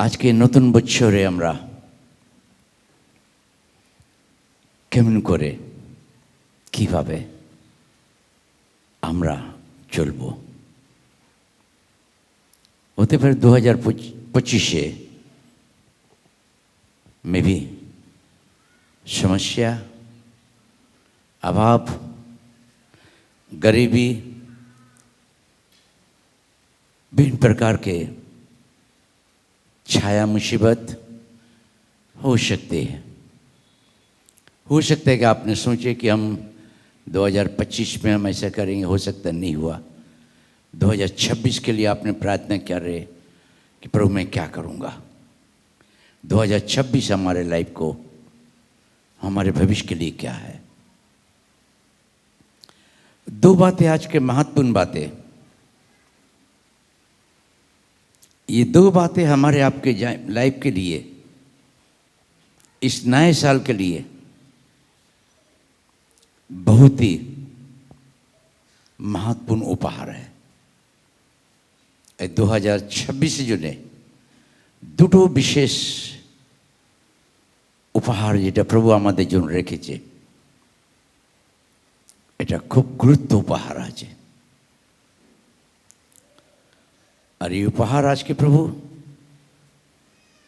আজকে নতুন বছরে আমরা কেমন করে কিভাবে আমরা চলব হতে পারে 2025 में भी समस्या अभाव गरीबी विभिन्न प्रकार के छाया मुसीबत हो सकती है। हो सकता है कि आपने सोचे कि हम 2025 में हम ऐसा करेंगे, हो सकता नहीं हुआ। 2026 के लिए आपने प्रार्थना कर रहे कि प्रभु मैं क्या करूँगा। 2026 हमारे लाइफ को, हमारे भविष्य के लिए क्या है। दो बातें आज के महत्वपूर्ण बातें, ये दो बातें हमारे आपके लाइफ के लिए, इस नए साल के लिए बहुत ही महत्वपूर्ण उपहार है। 2026 জুনে দুটো বিশেষ উপহার যেটা প্রভু আমাদের জন্য রেখেছে, এটা খুব গুরুত্ব উপহার আছে। আর এই উপহার আজকে প্রভু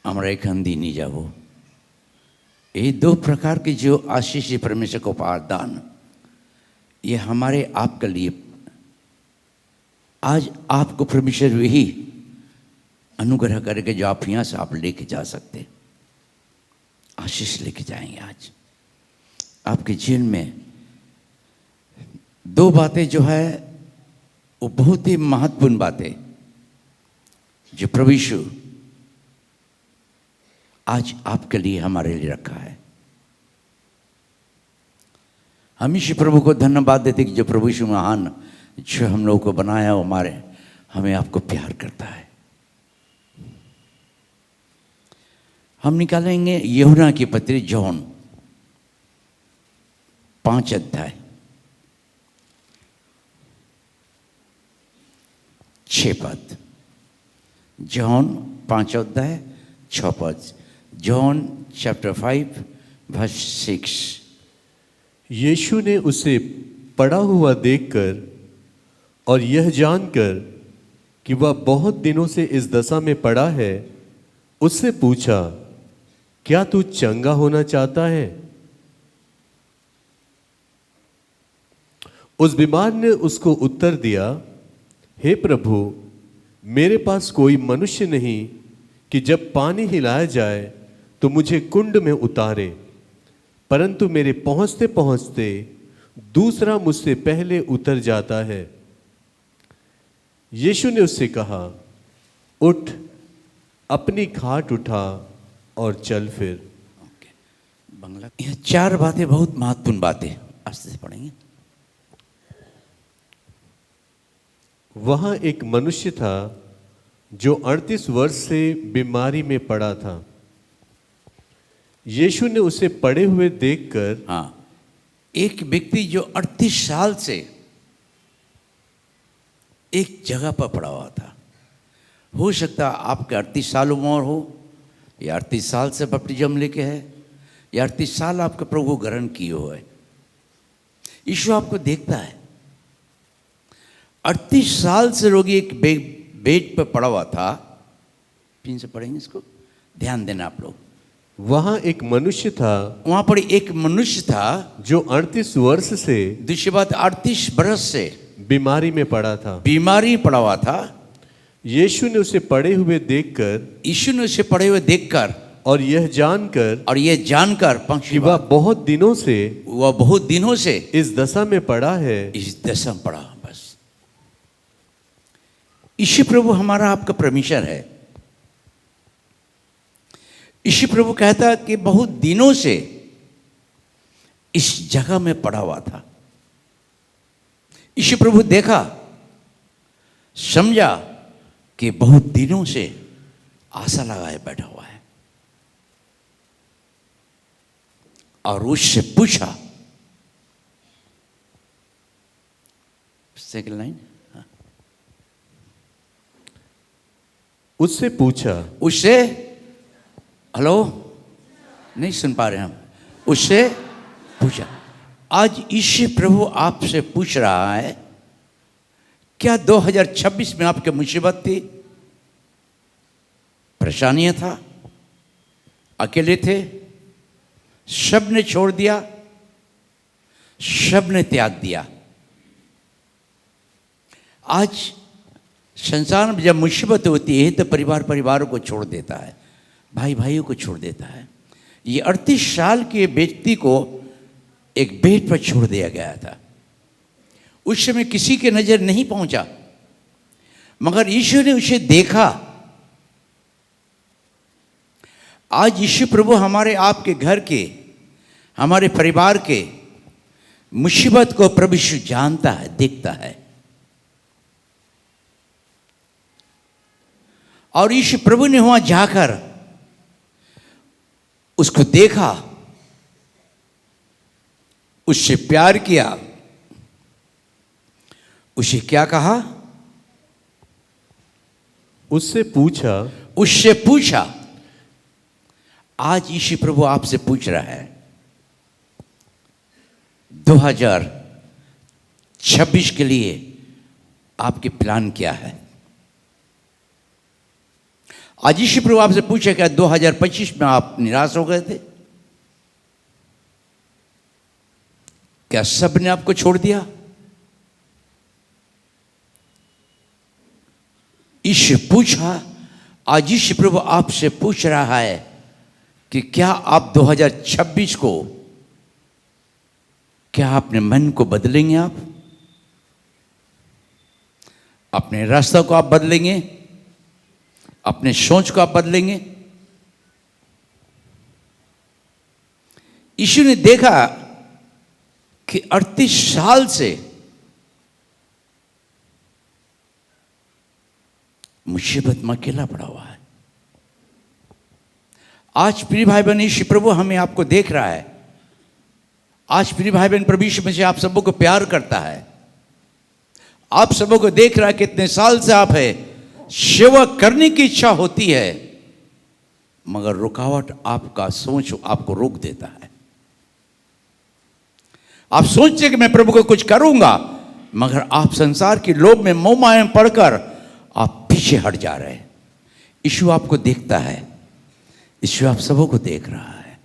আমরা এখান দিয়ে নিয়ে যাব। ये दो प्रकार के जो आशीष परमेश्वर को उपहार दान, ये हमारे आपके लिए आज आपको परमेश्वर वही अनुग्रह करके जो आप यहाँ से आप लेके जा सकते, आशीष लेके जाएंगे। आज आपके जीवन में दो बातें जो है वो बहुत ही महत्वपूर्ण बातें जो प्रभु यीशु आज आपके लिए हमारे लिए रखा है। हम इसी प्रभु को धन्यवाद देते कि जो प्रभु यीशु महान जो हम लोगों को बनाया वो हमें आपको प्यार करता है। हम निकालेंगे यूहन्ना की पत्री जॉन 5 अध्याय 6 पद। जॉन 5 अध्याय 6 पद। John chapter 5 verse 6। यीशु ने उसे पड़ा हुआ देखकर और यह जानकर कि वह बहुत दिनों से इस दशा में पड़ा है, उससे पूछा, क्या तू चंगा होना चाहता है? उस बीमार ने उसको उत्तर दिया, हे प्रभु, मेरे पास कोई मनुष्य नहीं कि जब पानी हिलाया जाए तो मुझे कुंड में उतारे, परंतु मेरे पहुंचते पहुंचते दूसरा मुझसे पहले उतर जाता है। यीशु ने उससे कहा, उठ, अपनी खाट उठा और चल फिर। बांग्ला यह 4 बातें बहुत महत्वपूर्ण बातें, आस्ते से पढ़ेंगे। वहां एक मनुष्य था जो 38 वर्ष से बीमारी में पड़ा था। यीशु ने उसे पड़े हुए देखकर, हाँ, एक व्यक्ति जो 38 साल से एक जगह पर पड़ा हुआ था। हो सकता आपके 38 साल उम्र हो, या 38 साल से बपतिस्मा लेके है, या 38 साल आपके प्रभु ग्रहण किए हुए। यीशु आपको देखता है। 38 साल से रोगी एक बेड पर पड़ा हुआ था। फिर से पढ़ेंगे इसको, ध्यान देना आप लोग। वहां एक मनुष्य था, वहां पर एक मनुष्य था जो 38 वर्ष से, दूसरी बात 38 बरस से बीमारी में पड़ा था। बीमारी पड़ा हुआ था। यीशु ने उसे पड़े हुए देखकर, यीशु ने उसे पड़े हुए देखकर और यह जानकर कि वह बहुत दिनों से इस दशा में पड़ा है, इस दशा में पड़ा। बस यीशु प्रभु हमारा आपका परमेश्वर है। यीशु प्रभु कहता कि बहुत दिनों से इस जगह में पड़ा हुआ था। यीशु प्रभु देखा, समझा कि बहुत दिनों से आशा लगाए बैठा हुआ है, और उससे पूछा, सेकंड लाइन, उससे पूछा, उससे हेलो, नहीं सुन पा रहे हम? उससे पूछा। आज यीशु प्रभु आपसे पूछ रहा है, क्या 2026 में आपके मुसीबत थी, परेशानियां था, अकेले थे, सब ने छोड़ दिया, सब ने त्याग दिया? आज संसार में जब मुसीबत होती है तो परिवार परिवारों को छोड़ देता है, भाई भाइयों को छोड़ देता है। ये 38 साल के व्यक्ति को एक बेड पर छोड़ दिया गया था। उस समय किसी के नजर नहीं पहुंचा, मगर यीशु ने उसे देखा। आज यीशु प्रभु हमारे आपके घर के, हमारे परिवार के मुसीबत को प्रभु यीशु जानता है, देखता है। और यीशु प्रभु ने वहां जाकर उसको देखा, उससे प्यार किया, उसे क्या कहा? उससे पूछा। आज यीशु प्रभु आपसे पूछ रहा है, 2026 के लिए आपके प्लान क्या है? आज यीशु प्रभु आपसे पूछे, क्या 2025 में आप निराश हो गए थे? क्या सब ने आपको छोड़ दिया? यीशु पूछा। आज यीशु प्रभु आपसे पूछ रहा है कि क्या आप 2026 को, क्या अपने मन को बदलेंगे? आप अपने रास्ता को आप बदलेंगे? अपने सोच को आप बदलेंगे? यीशु ने देखा कि 38 साल से मुसीबत में अकेला पड़ा हुआ है। आज प्रिय भाई बहन, यीशु प्रभु हमें आपको देख रहा है। आज प्रिय भाई बहन, प्रभु यीशु मसीह आप सबों को प्यार करता है। आप सबों को देख रहा है, कितने साल से आप है, सेवा करने की इच्छा होती है, मगर रुकावट आपका सोच आपको रोक देता है। आप सोचते हैं कि मैं प्रभु को कुछ करूंगा, मगर आप संसार की लोभ में, मोह माया में पड़कर आप पीछे हट जा रहे हैं। यीशु आपको देखता है, यीशु आप सबों को देख रहा है।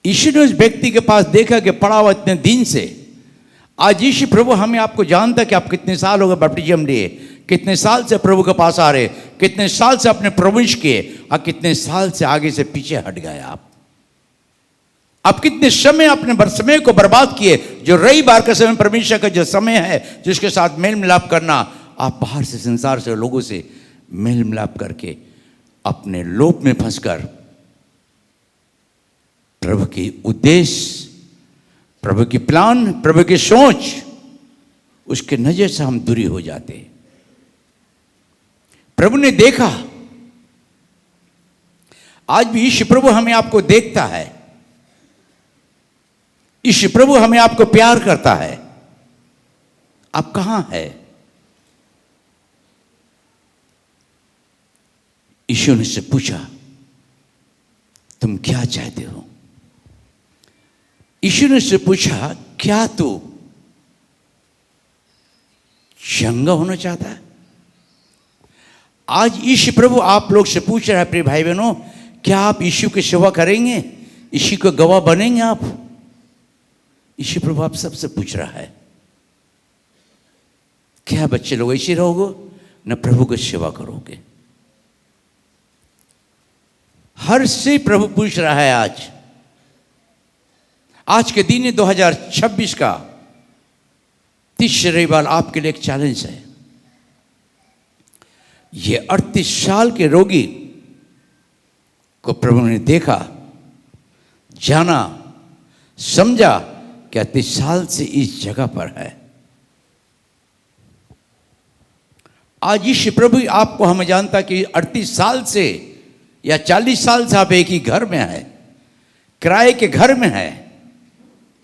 यीशु ने उस व्यक्ति के पास देखा कि पड़ा हुआ इतने दिन से। आज यीशु प्रभु हमें आपको जानता कि आप कितने साल हो गए बपटिज्म लिए, कितने साल से प्रभु के पास आ रहे, कितने साल से अपने प्रवेश किए, और कितने साल से आगे से पीछे हट गए। आप कितने समय अपने समय को बर्बाद किए। जो रही बार का समय, परमेश्वर का जो समय है, जिसके साथ मेल मिलाप करना, आप बाहर से, संसार से, लोगों से मेल मिलाप करके अपने लोभ में फंसकर प्रभु की उद्देश्य, प्रभु की प्लान, प्रभु की सोच, उसके नजर से हम दूरी हो जाते हैं। प्रभु ने देखा। आज भी यीशु प्रभु हमें आपको देखता है। यीशु प्रभु हमें आपको प्यार करता है। आप कहां है? यीशु ने से पूछा, तुम क्या चाहते हो? यीशु ने से पूछा, क्या तू चंगा होना चाहता है? आज यीशु प्रभु आप लोग से पूछ रहा है, प्रिय भाई बहनों, क्या आप यीशु की सेवा करेंगे? यीशु को गवाह बनेंगे आप? यीशु प्रभु आप सबसे पूछ रहा है। क्या बच्चे लोग ऐसे रहोगे न प्रभु की सेवा करोगे? हर से प्रभु पूछ रहा है। आज के दिन 2026 का 30 रविवार आपके लिए एक चैलेंज है। ये 38 साल के रोगी को प्रभु ने देखा, जाना, समझा कि 38 साल से इस जगह पर है। आज यीशु प्रभु आपको, हमें जानता कि 38 साल से या 40 साल से आप एक ही घर में है, किराए के घर में है,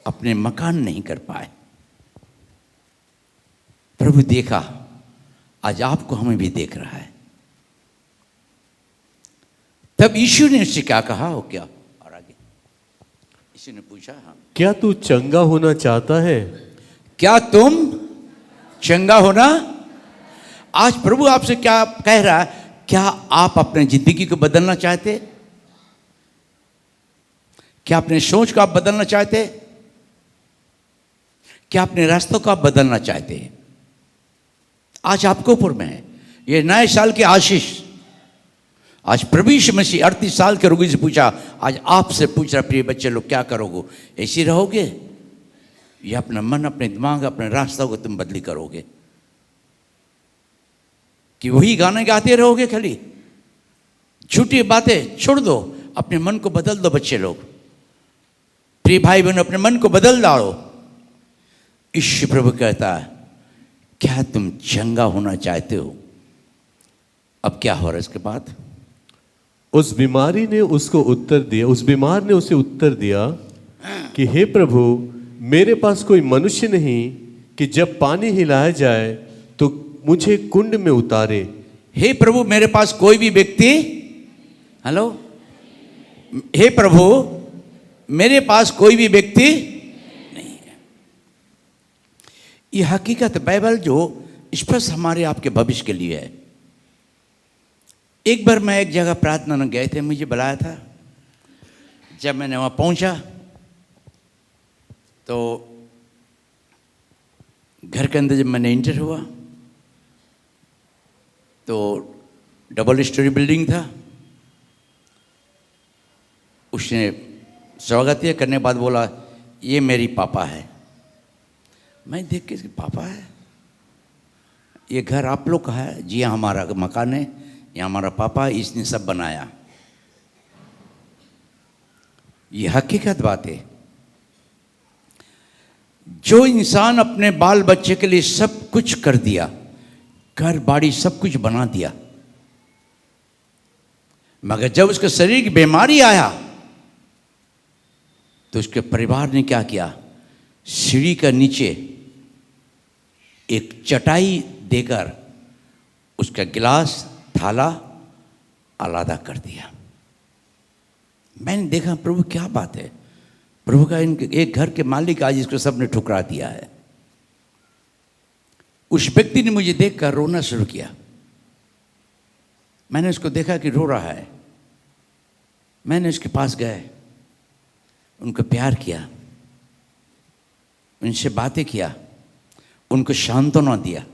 अपने मकान नहीं कर पाए। प्रभु देखा, आज आपको हमें भी देख रहा है। तब यीशु ने उससे क्या कहा हो क्या, और आगे यीशु ने पूछा, हाँ, क्या तू चंगा होना चाहता है? क्या तुम चंगा होना? आज प्रभु आपसे क्या कह रहा है? क्या आप अपने जिंदगी को बदलना चाहते? क्या अपने सोच को आप बदलना चाहते? क्या अपने रास्तों को आप बदलना चाहते हैं? आज आपके ऊपर में है ये नए साल की आशीष। आज प्रभु यीशु मसीह 38 साल के रोगी से पूछा, आज आपसे पूछ रहा, प्रिय बच्चे लोग क्या करोगे? ऐसे रहोगे या अपना मन, अपने दिमाग, अपने रास्ता को तुम बदली करोगे? कि वही गाने गाते रहोगे खाली? झूठी बातें छोड़ दो, अपने मन को बदल दो बच्चे लोग। प्रिय भाई बहन, अपने मन को बदल डालो। ईश्वर प्रभु कहता है, क्या तुम चंगा होना चाहते हो? अब क्या हो रहा है इसके बाद? उस बीमारी ने उसको उत्तर दिया, उस बीमार ने उसे उत्तर दिया कि हे प्रभु, मेरे पास कोई मनुष्य नहीं कि जब पानी हिलाया जाए तो मुझे कुंड में उतारे। हे प्रभु, मेरे पास कोई भी व्यक्ति, हेलो, हे प्रभु, मेरे पास कोई भी व्यक्ति नहीं है। यह हकीकत बाइबल जो स्पष्ट हमारे आपके भविष्य के लिए है। एक बार मैं एक जगह प्रार्थना में गए थे, मुझे बुलाया था। जब मैंने वहाँ पहुँचा तो घर के अंदर जब मैंने एंटर हुआ तो डबल स्टोरी बिल्डिंग था। उसने स्वागत करने के बाद बोला, ये मेरी पापा है। मैं देख के इसके पापा है, ये घर आप लोग का है? जी हाँ, हमारा मकान है, ये हमारा पापा है, इसने सब बनाया। ये हकीकत बात है। जो इंसान अपने बाल बच्चे के लिए सब कुछ कर दिया, घर बाड़ी सब कुछ बना दिया, मगर जब उसके शरीर की बीमारी आया तो उसके परिवार ने क्या किया? सीढ़ी का नीचे एक चटाई देकर उसका गिलास, थाला आलादा कर दिया। मैंने देखा, प्रभु क्या बात है? प्रभु का एक घर के मालिक आज इसको सबने ठुकरा दिया है। उस व्यक्ति ने मुझे देखकर रोना शुरू किया। मैंने उसको देखा कि रो रहा है। मैंने उसके पास गए, उनको प्यार किया, उनसे बातें किया, उनको सांत्वना दिया।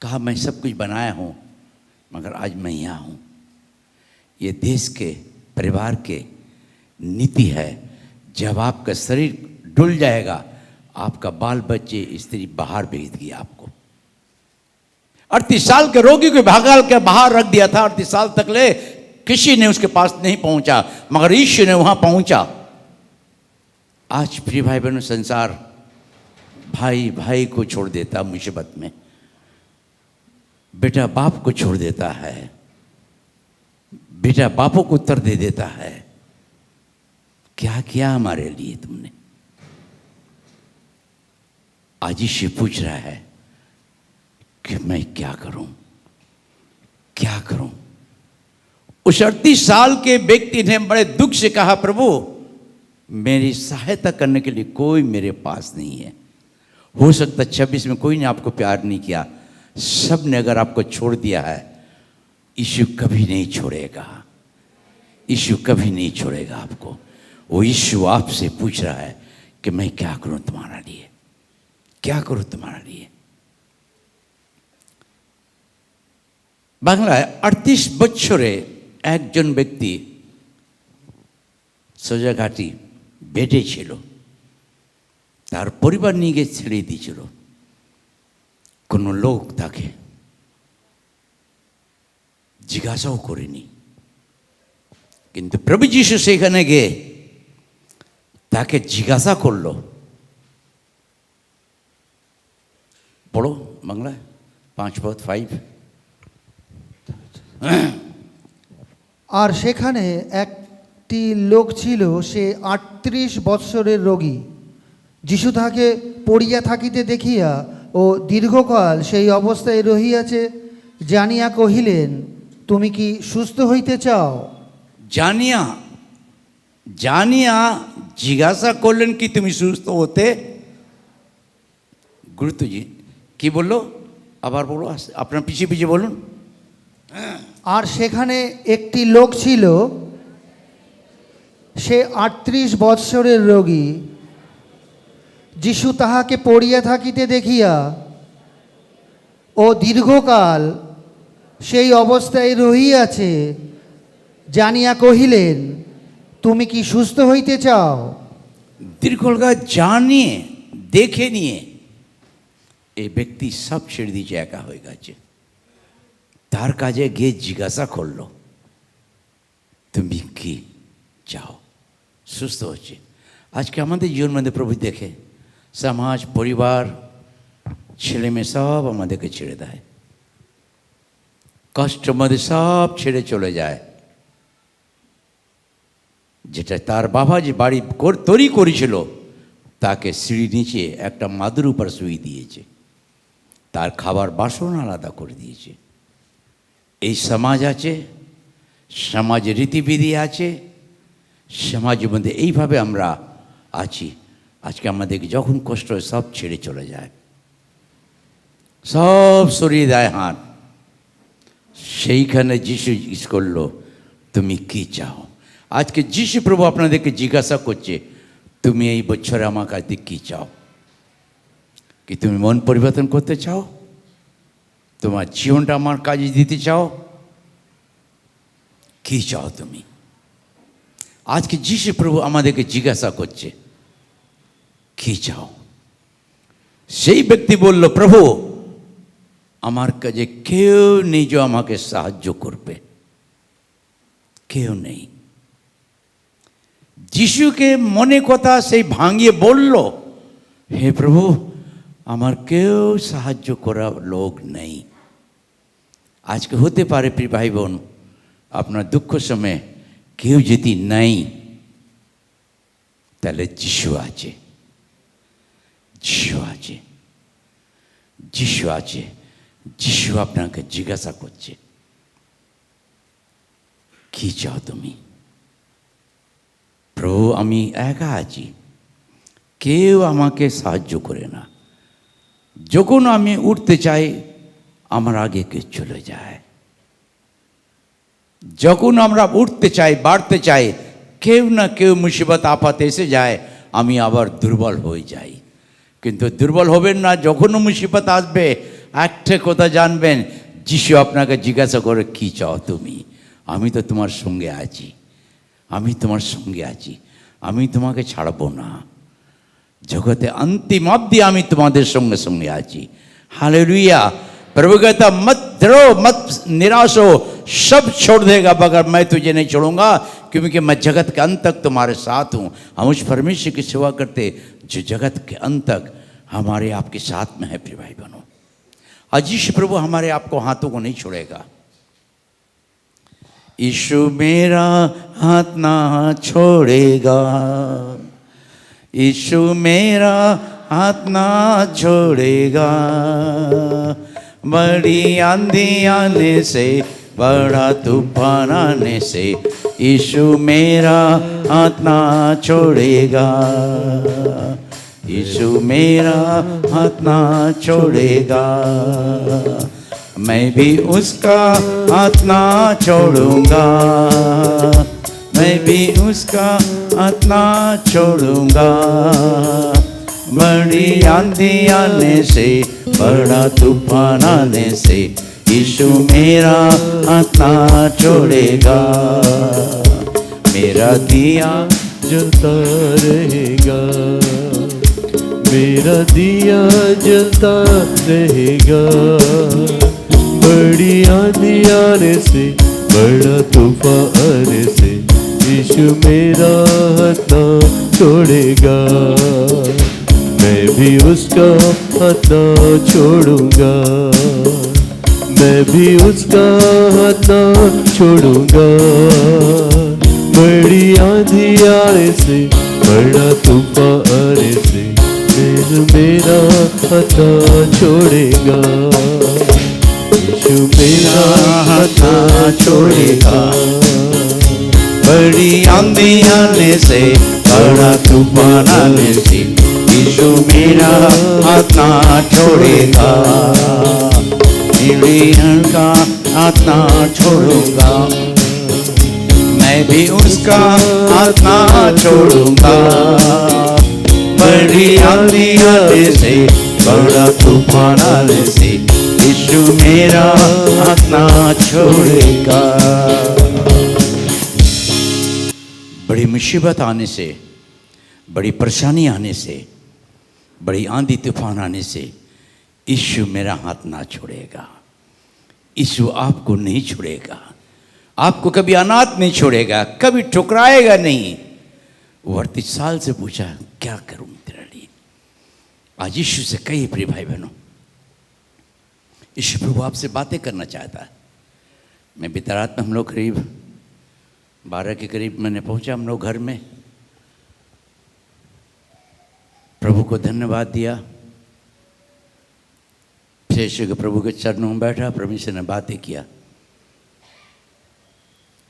कहा, मैं सब कुछ बनाया हूँ मगर आज मैं यहाँ हूँ। ये देश के, परिवार के नीति है। जब आपका शरीर डुल जाएगा, आपका बाल बच्चे, स्त्री बाहर भेज दिए आपको। 38 साल के रोगी को भागाल के बाहर रख दिया था। 38 साल तक ले किसी ने उसके पास नहीं पहुंचा, मगर ईश्वर ने वहां पहुंचा। आज प्रिय भाई बहनों, संसार भाई भाई को छोड़ देता मुसीबत में, बेटा बाप को छोड़ देता है, बेटा बापों को उत्तर दे देता है। क्या किया हमारे लिए तुमने? आज ईश्वर पूछ रहा है कि मैं क्या करूं, क्या करूं? उस 38 साल के व्यक्ति ने बड़े दुख से कहा, प्रभु मेरी सहायता करने के लिए कोई मेरे पास नहीं है। हो सकता 26 में कोई ने आपको प्यार नहीं किया, सब ने अगर आपको छोड़ दिया है, यीशु कभी नहीं छोड़ेगा। यीशु कभी नहीं छोड़ेगा आपको। वो यीशु आपसे पूछ रहा है कि मैं क्या करूं तुम्हारा लिए, क्या करूं तुम्हारा लिए। বাংলায় 38 বছরে একজন ব্যক্তি সোজাঘাটি বেডে ছিল। তার পরিবার নিয়ে গিয়ে ছেড়ে দিয়েছিল। কোনো লোক তাকে জিজ্ঞাসাও করেনি, কিন্তু প্রভু যীশু সেখানে গিয়ে তাকে জিজ্ঞাসা করলো। পড়ো বাংলা 5:5। আর সেখানে একটি লোক ছিল, সে 38 বৎসরের রোগী। যিশু তাহাকে পড়িয়া থাকিতে দেখিয়া ও দীর্ঘকাল সেই অবস্থায় রহিয়াছে জানিয়া কহিলেন, তুমি কি সুস্থ হইতে চাও? জানিয়া জানিয়া জিজ্ঞাসা করলেন কি তুমি সুস্থ হতে? গুরুত্বজি কি বললো আবার বলো, আপনার পিছিয়ে পিছিয়ে বলুন। আর সেখানে একটি লোক ছিল, সে 38 বৎসরের রোগী। যিশু তাহাকে পড়িয়া থাকিতে দেখিয়া ও দীর্ঘকাল সেই অবস্থায় রহিয়াছে জানিয়া কহিলেন, তুমি কি সুস্থ হইতে চাও? দীর্ঘকাল জানিয়ে দেখে নিয়ে এই ব্যক্তি সব ছেড়ে দিয়েছে, একা হয়ে গেছে। তার কাজে গিয়ে জিজ্ঞাসা করলো, তুমি কি চাও? সুস্থ হচ্ছে। আজকে আমাদের জীবন মধ্যে প্রভু দেখে সমাজ, পরিবার, ছেলে মেয়ে সব আমাদেরকে ছেড়ে দেয়, কষ্ট মধ্যে সব ছেড়ে চলে যায়। যেটা তার বাবা যে বাড়ি তৈরি করেছিল, তাকে সিঁড়ি নিচে একটা মাদুর উপর শুয়ে দিয়েছে, তার খাবার বাসন আলাদা করে দিয়েছে। এই সমাজ আছে, সমাজের রীতিবিধি আছে, সমাজের মধ্যে এইভাবে আমরা আছি। আজকে আমাদেরকে যখন কষ্ট হয় সব ছেড়ে চলে যায়, সব সরিয়ে দেয় হাত। সেইখানে যিশু জিজ্ঞেস করলো, তুমি কি চাও? আজকে যিশু প্রভু আপনাদেরকে জিজ্ঞাসা করছে, তুমি এই বছরে আমার কাছে কি চাও? কি তুমি মন পরিবর্তন করতে চাও? তোমার জীবনটা আমার কাজে দিতে চাও? কি চাও তুমি? আজকে যিশু প্রভু আমাদেরকে জিজ্ঞাসা করছে, কি চাও? সেই ব্যক্তি বলল, প্রভু আমার কাছে কেউ নেই যে আমাকে সাহায্য করবে, কেউ নেই। যিশুকে মনে কথা সেই ভাঙিয়ে বলল, হে প্রভু আমার কেউ সাহায্য করার লোক নেই। আজকে হতে পারে প্রিয় ভাই বোন, আপনার দুঃখ সময়ে কেউ যদি নেই, তাহলে যিশু আছে, যিশু আছে, যিশু আছে। যিশু আপনাকে জিজ্ঞাসা করছে, কি চাও তুমি? প্রভু আমি একা আছি, কেউ আমাকে সাহায্য করে না। যখন আমি উঠতে চাই আমার আগে কে চলে যায়, যখন আমরা উঠতে চাই, বাড়তে চাই, কেউ না কেউ মুসিবত আফাত এসে যায়, আমি আবার দুর্বল হয়ে যাই। কিন্তু দুর্বল হবেন না, যখনও মুসিবত আসবে একটা কথা জানবেন, যিশু আপনাকে জিজ্ঞাসা করে, কি চাও তুমি? আমি তো তোমার সঙ্গে আছি, আমি তোমার সঙ্গে আছি, আমি তোমাকে ছাড়বো না। জগতে अंतिम अवधि আমি তোমাদের সঙ্গে সঙ্গে আছি। हालेलुया। प्रभु कहता मत डरो, मत निराश हो, सब छोड़ देगा मगर मैं तुझे नहीं छोड़ूंगा, क्योंकि मैं जगत के अंत तक तुम्हारे साथ हूँ। हम उस परमेश्वर की सेवा करते जो जगत के अंत तक हमारे आपके साथ में है। प्रिय भाई बहनों, आज यीशु प्रभु हमारे आपको हाथों को नहीं छोड़ेगा। यीशु मेरा हाथ ना छोड़ेगा, यीशु मेरा हाथ ना छोड़ेगा। बड़ी आंधी आने से, बड़ा तूफान आने से, यीशु मेरा हाथ ना छोड़ेगा, यीशु मेरा हाथ ना छोड़ेगा। मैं भी उसका हाथ ना छोड़ूंगा, मैं भी उसका हाथ ना छोड़ूंगा। बड़ी आंधी आने से, बड़ा तूफान आने से, यीशु मेरा हाथ ना छोड़ेगा। मेरा दिया जलता रहेगा, मेरा दिया जलता रहेगा। बड़ी आंधी आने से, बड़ा तूफान आने से, यीशु मेरा हाथ ना छोड़ेगा। मैं भी उसका हाथ ना छोड़ूंगा, मैं भी उसका हाथ ना छोड़ूंगा। बड़ी आंधी आने से, बड़ा तूफान आने से, मेरा हाथ ना छोड़ेगा, यीशु मेरा हाथ ना छोड़ेगा। बड़ी आंधी आने से, बड़ा तूफान आने से, यीशु मेरा हाथ ना छोड़ेगा, मेरी का हाथ ना छोड़ूंगा, मैं भी उसका हाथ ना छोड़ूंगा। बड़ी आंधी आने से, बड़ा तूफान आने से, यीशु मेरा हाथ ना छोड़ेगा। बड़ी मुसीबत आने से, बड़ी परेशानी आने से, बड़ी आंधी तूफान आने से, यीशु मेरा हाथ ना छोड़ेगा। यीशु आपको नहीं छोड़ेगा, आपको कभी अनाथ नहीं छोड़ेगा, कभी ठुकराएगा नहीं। वो 38 साल से पूछा, क्या करूं तेरे लिए? आज यीशु से कहिए प्रिय भाई बहनों, यीशु प्रभु आपसे बातें करना चाहता है। मैं बीती रात में हम लोग करीब 12 के करीब मैंने पहुंचा हम लोग घर में, प्रभु को धन्यवाद दिया, फिर प्रभु के चरणों में बैठा, परमेश्वर ने बातें किया।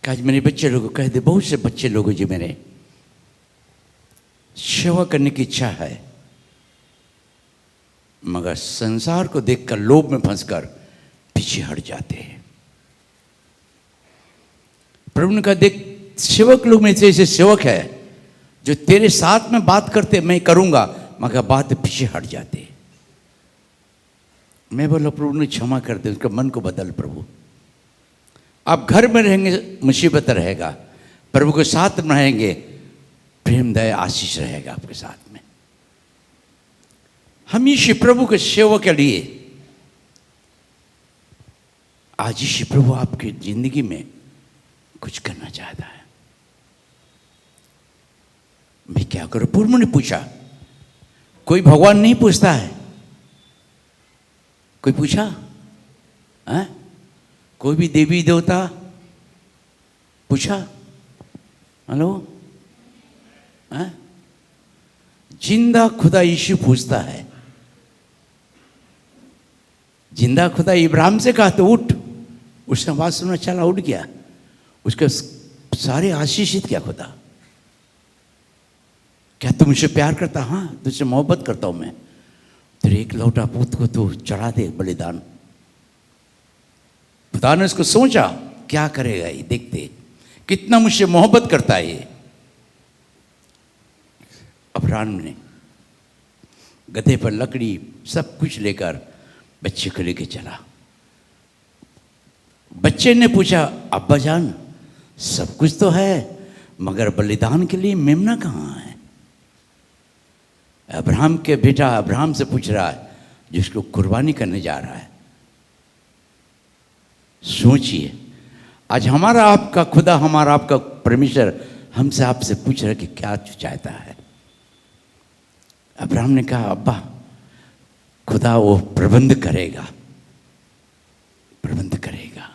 आज मेरे बच्चे लोगों को कह दे, बहुत से बच्चे लोगों जी मेरे सेवा करने की इच्छा है, मगर संसार को देखकर लोभ में फंसकर पीछे हट जाते हैं। प्रभु ने कहा, देख सेवक लोग में से ऐसे सेवक है जो तेरे साथ में बात करते मैं करूंगा, मगर बात पीछे हट जाते। मैं बोला प्रभु ने क्षमा कर दे, उसका मन को बदल प्रभु। आप घर में रहेंगे मुसीबत रहेगा, प्रभु के साथ में रहेंगे प्रेम दया आशीष रहेगा आपके साथ में। हमेशा प्रभु के सेवा के लिए आज यीशु प्रभु आपकी जिंदगी में कुछ करना चाहता है। मैं क्या करूं? पूर्व ने पूछा, कोई भगवान नहीं पूछता है, कोई पूछा है? कोई भी देवी देवता पूछा? हेलो, जिंदा खुदा यीशु पूछता है। जिंदा खुदा इब्राहिम से कहा तो उठ, उसने आवाज सुना, चला उठ गया, उसके सारे आशीषित किया खुदा। क्या तू मुझसे प्यार करता? हाँ, तुझसे मोहब्बत करता हूं मैं, तेरे एक लौटा पुत्र को तू चढ़ा दे बलिदान। खुदा ने उसको सोचा, क्या करेगा ये, देखते कितना मुझसे मोहब्बत करता है ये। अब्राहम ने गधे पर लकड़ी सब कुछ लेकर बच्चे को लेके चला। बच्चे ने पूछा, अब्बा जान सब कुछ तो है, मगर बलिदान के लिए मेमना कहाँ है? अब्राहम के बेटा अब्राहम से पूछ रहा है, जिसको कुर्बानी करने जा रहा है। सोचिए, आज हमारा आपका खुदा, हमारा आपका परमेश्वर हमसे आपसे पूछ रहा है कि क्या चाहता है। अब्राहम ने कहा, अब्बा खुदा वो प्रबंध करेगा, प्रबंध करेगा।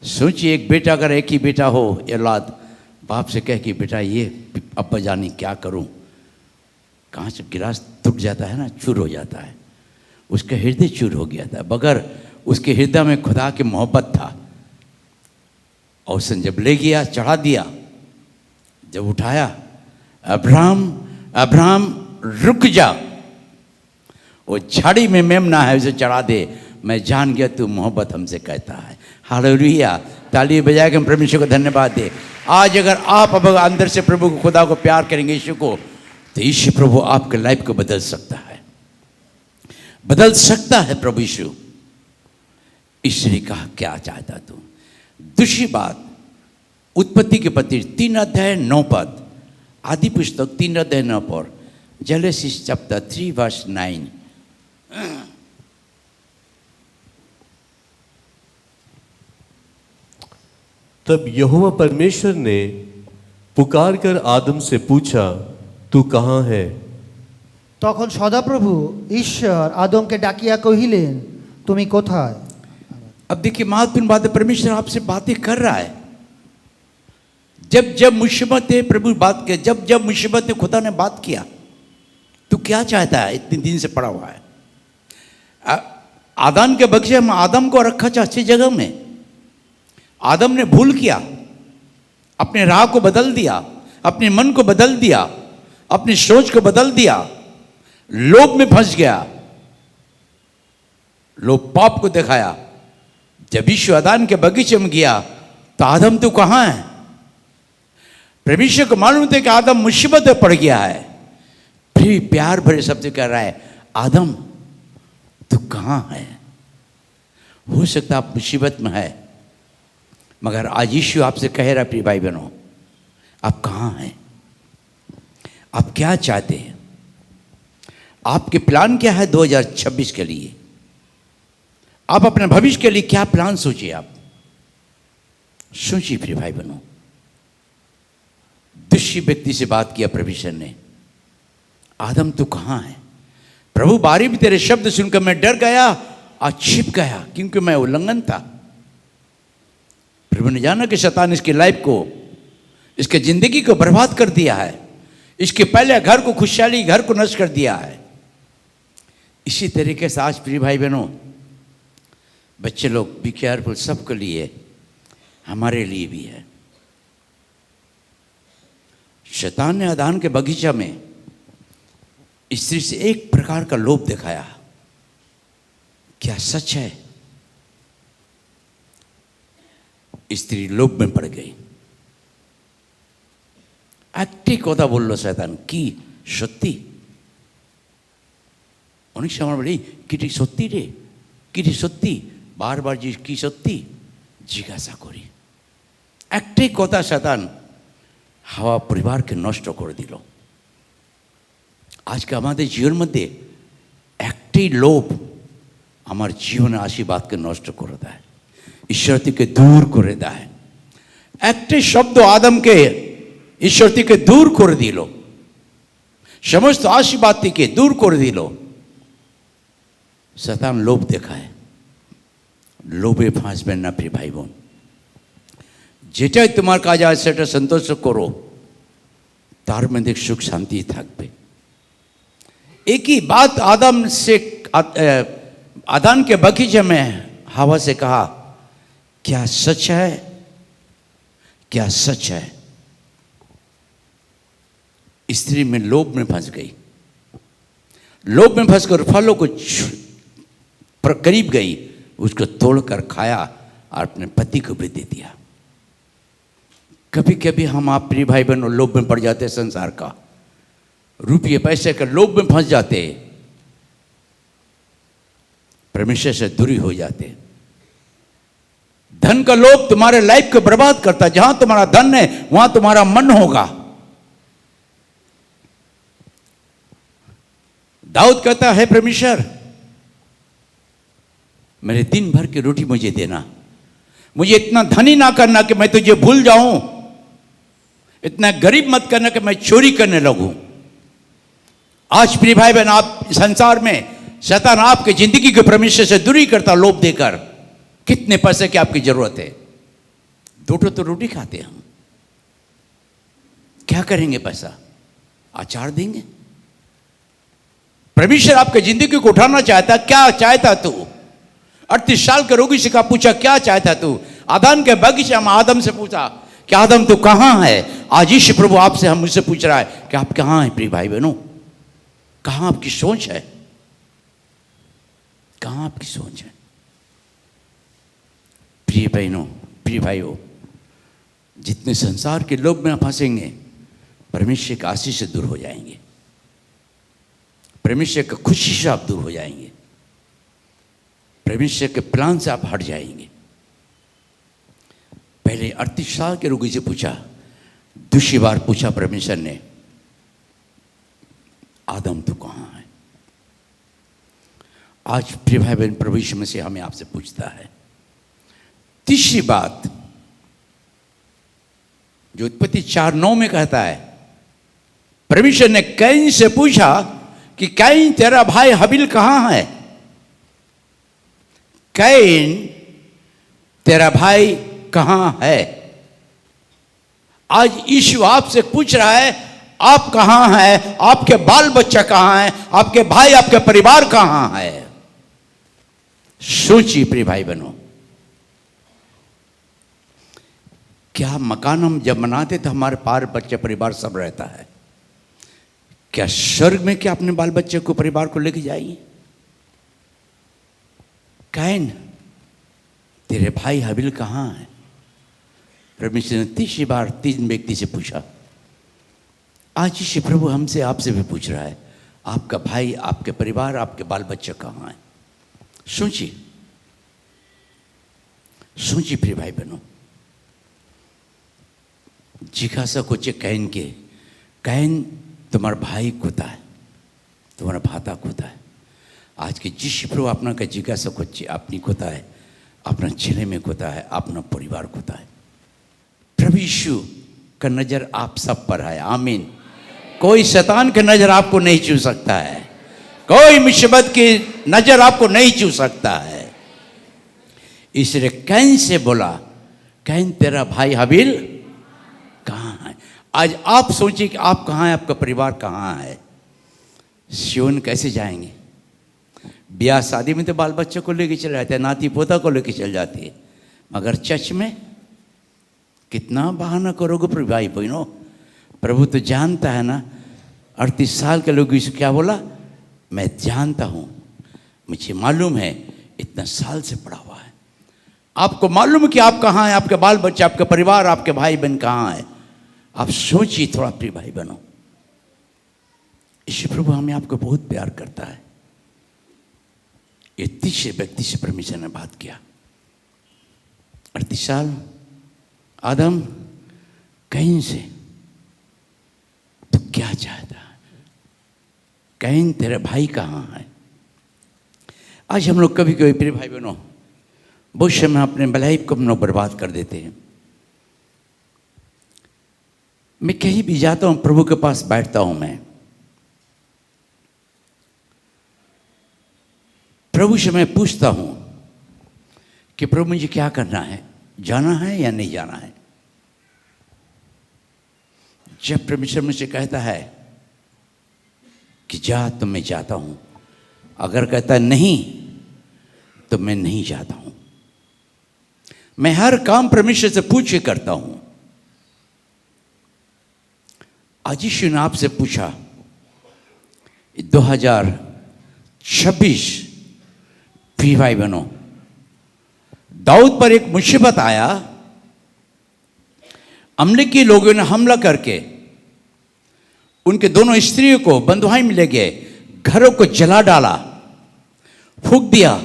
सोचिए, एक बेटा, अगर एक ही बेटा हो, औलाद बाप से कह कि बेटा ये अब्बा जानी क्या करूं, कहाँ से गिलास टूट जाता है ना, चूर हो जाता है। उसका हृदय चूर हो गया था, बगैर उसके हृदय में खुदा की मोहब्बत था। और उसने जब ले गया, चढ़ा दिया, जब उठाया, अब्राहम अब्राहम रुक जा, वो झाड़ी में मेमना है, उसे चढ़ा दे, मैं जान गया तू मोहब्बत हमसे कहता है। हालेलुया, ताली बजा के हम परमेश्वर को धन्यवाद दे। आज अगर आप अब अंदर से प्रभु को, खुदा को प्यार करेंगे, यीशु को, तो यीशु प्रभु आपके लाइफ को बदल सकता है, बदल सकता है प्रभु यीशु। इसलिए कहा, क्या चाहता तू? दूसरी बात, उत्पत्ति के पत्र 3 अध्याय 9 पद, आदि पुस्तक 3 अध्याय 9 पद, जेनेसिस चैप्टर 3 वर्स 9। तब यहोवा परमेश्वर ने पुकार कर आदम से पूछा, तू कहाँ है? তখন সদাপ্রভু ঈশ্বর আদমকে ডাকিয়া কহিলেন, তুমি কোথায়? अब देखिए, महत्वपूर्ण बात है, परमेश्वर आपसे बातें कर रहा है। जब जब मुसीबतें प्रभु बात किया, जब जब मुसीबतें खुदा ने बात किया, तू क्या चाहता है? इतने दिन से पड़ा हुआ है। आदम के बगीचे में आदम को रखा था अच्छी जगह में, आदम ने भूल किया, अपने राह को बदल दिया, अपने मन को बदल दिया, अपनी सोच को बदल दिया, लोभ में फंस गया, लोभ पाप को दिखाया। जब यीशु अदान के बगीचे में गया तो आदम तू कहां है? परमेश्वर को मालूम था कि आदम मुसीबत में पड़ गया है, फिर प्यार भरे शब्द कह रहा है, आदम तू कहां है? हो सकता आप मुसीबत में है, मगर आज यीशु आपसे कह रहा, प्रिय भाई बहनों, आप कहां हैं? आप क्या चाहते हैं? आपके प्लान क्या है 2026 के लिए? आप अपने भविष्य के लिए क्या प्लान सोचिए? आप सोचिए प्रिय भाई बहनों। दूसरी व्यक्ति से बात किया परमेश्वर ने, आदम तू कहां है? प्रभु बारी भी तेरे शब्द सुनकर मैं डर गया और छिप गया, क्योंकि मैं उल्लंघन था। प्रभु ने जाना कि शैतान इसकी लाइफ को, इसके जिंदगी को बर्बाद कर दिया है, इसके पहले घर को, खुशहाली घर को नष्ट कर दिया है। इसी तरीके से आज प्रिय भाई बहनों, बच्चे लोग बी केयरफुल, सबके लिए, हमारे लिए भी है। शैतान ने अदान के बगीचा में स्त्री से एक प्रकार का लोभ दिखाया। क्या सच है? स्त्री लोभ में पड़ गई। একটি কথা বলল শয়তান, কি সত্যি? অনেক সময় বলি কিটি সত্যি রে, কিটি সত্যি, বারবার যে কি সত্যি জিজ্ঞাসা করি। একটাই কথা শয়তান হাওয়া পরিবারকে নষ্ট করে দিল। আজকে আমাদের জীবনের মধ্যে একটাই লোভ আমার জীবনের আশীর্বাদকে নষ্ট করে দেয়, ঈশ্বর থেকে দূর করে দেয়। একটাই শব্দ আদমকে ঈশ্বর থেকে দূর করে দিল, সমস্ত আশীর্বাদ থেকে দূর করে দিল। শয়তান লোভ দেখায়, লোভে ফাঁসবেন না প্রিয় ভাই বোন। যেটাই তোমার কাজ আছে সেটা সন্তোষ করো, তার মধ্যে সুখ শান্তি থাকবে। एक ही बात आदम के बगीचे में हवा से कहा, क्या सच है? क्या सच है? स्त्री में लोभ में फंस गई, लोभ में फंसकर फलों को पर करीब गई, उसको तोड़कर खाया और अपने पति को भी दे दिया। कभी कभी हम आप प्रिय भाई बहनों लोभ में पड़ जाते, संसार का, रुपये पैसे के लोभ में फंस जाते, परमेश्वर से दूरी हो जाते। धन का लोभ तुम्हारे लाइफ को बर्बाद करता। जहां तुम्हारा धन है वहां तुम्हारा मन होगा। दाऊद कहता है, परमेश्वर मेरे दिन भर की रोटी मुझे देना, मुझे इतना धनी ना करना कि मैं तुझे भूल जाऊं, इतना गरीब मत करना कि मैं चोरी करने लगूं। आज प्रिय भाई बहन, आप संसार में शैतान आपके जिंदगी के परमेश्वर से दूरी करता लोभ देकर। कितने पैसे की आपकी जरूरत है? दो तो रोटी खाते हैं हम, क्या करेंगे पैसा? अचार देंगे? परमेश्वर आपके जिंदगी को उठाना चाहता। क्या चाहता तू? 38 साल के रोगी से कहा, पूछा क्या चाहता तू? आदम के बगीचे में आदम से पूछा कि आदम तू कहां है? आज यीशु प्रभु आपसे, हम मुझसे पूछ रहा है कि आप कहां हैं प्रिय भाई बहनों? कहां आपकी सोच है? कहां आपकी सोच है? प्रिय बहनों, प्रिय भाइयों, जितने संसार के लोभ में फंसेंगे, परमेश्वर की आशीष से दूर हो जाएंगे, परमेश्वर की खुशी से आप दूर हो जाएंगे, परमेश्वर के प्लान से आप हट जाएंगे। पहले 38 साल के रोगी से पूछा, दूसरी बार पूछा परमेश्वर ने, आदम तू कहां है? आज प्रिय भाई बहन, प्रभु यीशु मसीह हमें आपसे पूछता है। तीसरी बात जो उत्पत्ति 4:9 में कहता है, परमेश्वर ने कैन से पूछा कि कैन तेरा भाई हबील कहां है? कैन तेरा भाई कहां है? आज यीशु आपसे पूछ रहा है, आप कहां हैं? आपके बाल बच्चा कहां हैं? आपके भाई, आपके परिवार कहां है? सोचिए प्रिय भाई बहनों। क्या मकान हम जब बनाते तो हमारे पार बच्चे परिवार सब रहता है, क्या स्वर्ग में क्या अपने बाल बच्चे को परिवार को लेके जाइए? कैन, तेरे भाई हाबिल कहाँ है? परमेश्वर ने तीसरी बार 3 व्यक्ति से पूछा। आज यीशु प्रभु हमसे आपसे भी पूछ रहा है, आपका भाई, आपके परिवार, आपके बाल बच्चे कहाँ हैं? सोचिए, सोचिए प्रिय भाई बहनों। जिज्ञासा कोचे कैन के, कैन तुम्हारा भाई कोता है, तुम्हारा भाता कोता है। आज के यीशु प्रभु अपना का जिज्ञासा कोचे अपनी कोता है, अपना चेले में कोता है, अपना परिवार कोता है। प्रभु यीशु का नजर आप सब पर है। आमीन। कोई शैतान की नजर आपको नहीं छू सकता है, कोई मुसीबत की नजर आपको नहीं छू सकता है। इसलिए कैन से बोला, कैन तेरा भाई हाबिल कहाँ है? आज आप सोचिए कि आप कहाँ हैं, आपका परिवार कहाँ है? सियोन कैसे जाएंगे? ब्याह शादी में तो बाल बच्चों को लेके चले जाते हैं, नाती पोता को लेके चल जाती है, मगर चर्च में कितना बहाना करोगे प्रिय भाई बहनों? प्रभु तो जानता है ना। 38 साल के लोग इसे क्या बोला? मैं जानता हूँ, मुझे मालूम है, इतना साल से पढ़ा हुआ है। आपको मालूम है कि आप कहाँ हैं, आपके बाल बच्चे, आपके परिवार, आपके भाई बहन कहाँ हैं? आप सोचिए थोड़ा प्रिय भाई बहनों। यीशु प्रभु हमें आपको बहुत प्यार करता है। ये तीसरे व्यक्ति से परमेश्वर ने बात किया। 38 साल आदम कैन से, तो क्या चाहता है? कैन तेरा भाई कहाँ है? आज हम लोग कभी कभी प्रिय भाई बहनों बहुत समय अपने भलाई को हम लोग बर्बाद कर देते हैं। मैं कहीं भी जाता हूं, प्रभु के पास बैठता हूं, मैं प्रभु से मैं पूछता हूं कि प्रभु मुझे क्या करना है, जाना है या नहीं जाना है? जब परमेश्वर मुझसे कहता है कि जा तो मैं जाता हूं, अगर कहता है नहीं तो मैं नहीं जाता हूं। मैं हर काम परमेश्वर से पूछ के करता हूं। आज यीशु ने आपसे पूछा, 2026 प्रिय भाई बहनों, दाऊद पर एक मुसीबत आया। अमलेकी लोगों ने हमला करके उनके दोनों स्त्रियों को बंधुआई में ले गए, घरों को जला डाला, फूंक दिया।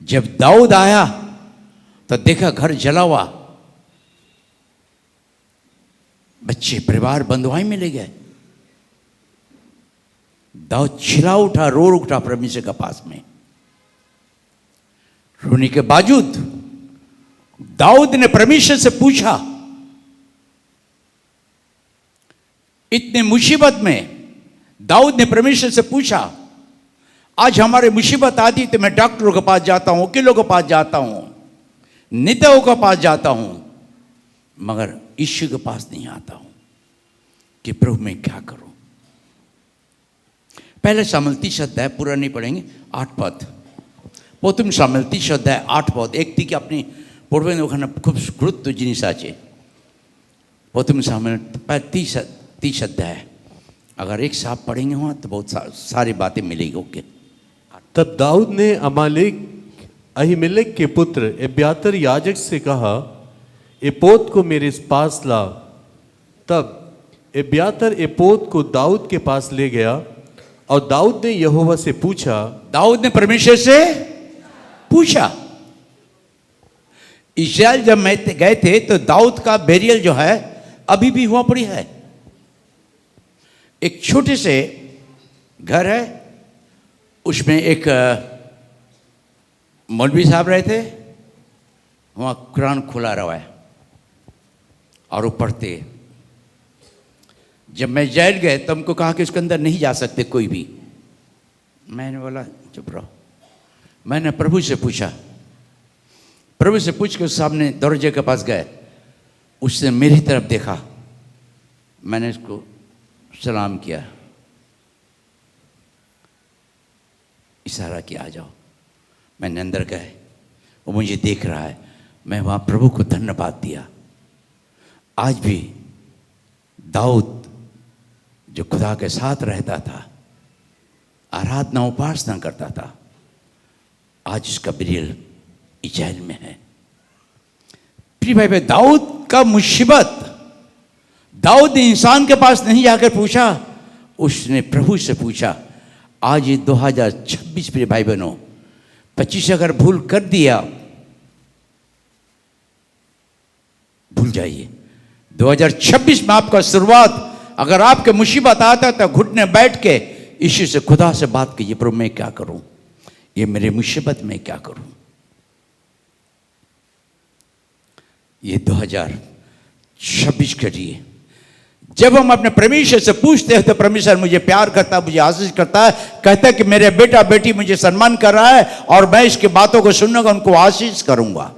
जब दाऊद आया तो देखा घर जला हुआ, बच्चे परिवार बंधुआई में ले गए। दाऊद चिल्ला उठा, रो उठा परमेश्वर के पास में। रोने के बावजूद दाऊद ने परमेश्वर से पूछा, इतने मुसीबत में दाऊद ने परमेश्वर से पूछा, आज हमारे मुसीबत आती तो मैं डॉक्टरों के पास जाता हूं, वकीलों के पास जाता हूं, नेताओं के पास जाता हूं, मगर यीशु के पास नहीं आता हूं कि प्रभु मैं क्या करूं। पहले शामिल 30 अध्याय पूरा नहीं पढ़ेंगे, 8 पद। प्रथम शामिल 30 अध्याय 8 पद। एक थी कि अपनी पढ़वे ने ওখানে খুব গুরুত্ব জিনিস আছে। प्रथम शामिल 30 अध्याय अगर एक साथ पढ़ेंगे वहाँ तो बहुत सारी बातें मिलेगी। ओके। तब दाऊद ने अमालेक अहीमेलेक के पुत्र एब्यातर याजक से कहा, एपोद को मेरे पास ला। तब एब्यातर एपोद को दाऊद के पास ले गया और दाऊद ने यहोवा से पूछा, दाऊद ने परमेश्वर से पूछा। इस्राएल जब गए थे तो दाऊद का बेरियल जो है अभी भी हुआ पड़ी है। एक छोटे से घर है, उसमें एक मौलवी साहब रहे थे, वहाँ कुरान खुला रहा है और वो पढ़ते। जब मैं जेल गए तो हमको कहा कि उसके अंदर नहीं जा सकते कोई भी। मैंने बोला चुप रहो। मैंने प्रभु से पूछा, प्रभु से पूछ के उस सामने दरवाजे के पास गए, उसने मेरी तरफ देखा, मैंने उसको सलाम किया, इशारा किया आ जाओ। मैंने अंदर गए, वो मुझे देख रहा है, मैं वहाँ प्रभु को धन्यवाद दिया। आज भी दाऊद जो खुदा के साथ रहता था, आराधना उपासना करता था, आज उसका बिरियल इजराइल में है। प्रिय भाई बहन, दाऊद का मुसीबत, दाऊद ने इंसान के पास नहीं जाकर पूछा, उसने प्रभु से पूछा। आज ये 2026 प्रिय भाई बहनों, 25 अगर भूल कर दिया, भूल जाइए। 2026 में आपका शुरुआत, अगर आपके मुसीबत आता तो घुटने बैठ के यीशु से, खुदा से बात कीजिए, प्रभु मैं क्या करूं, ये मेरे मुसीबत में क्या करूं। ये 2026 के लिए जब हम अपने परमेश्वर से पूछते हैं तो परमेश्वर मुझे प्यार करता है, मुझे आशीष करता है, कहता है कि मेरे बेटा बेटी मुझे सम्मान कर रहा है और मैं इसकी बातों को सुनूंगा, उनको आशीष करूंगा।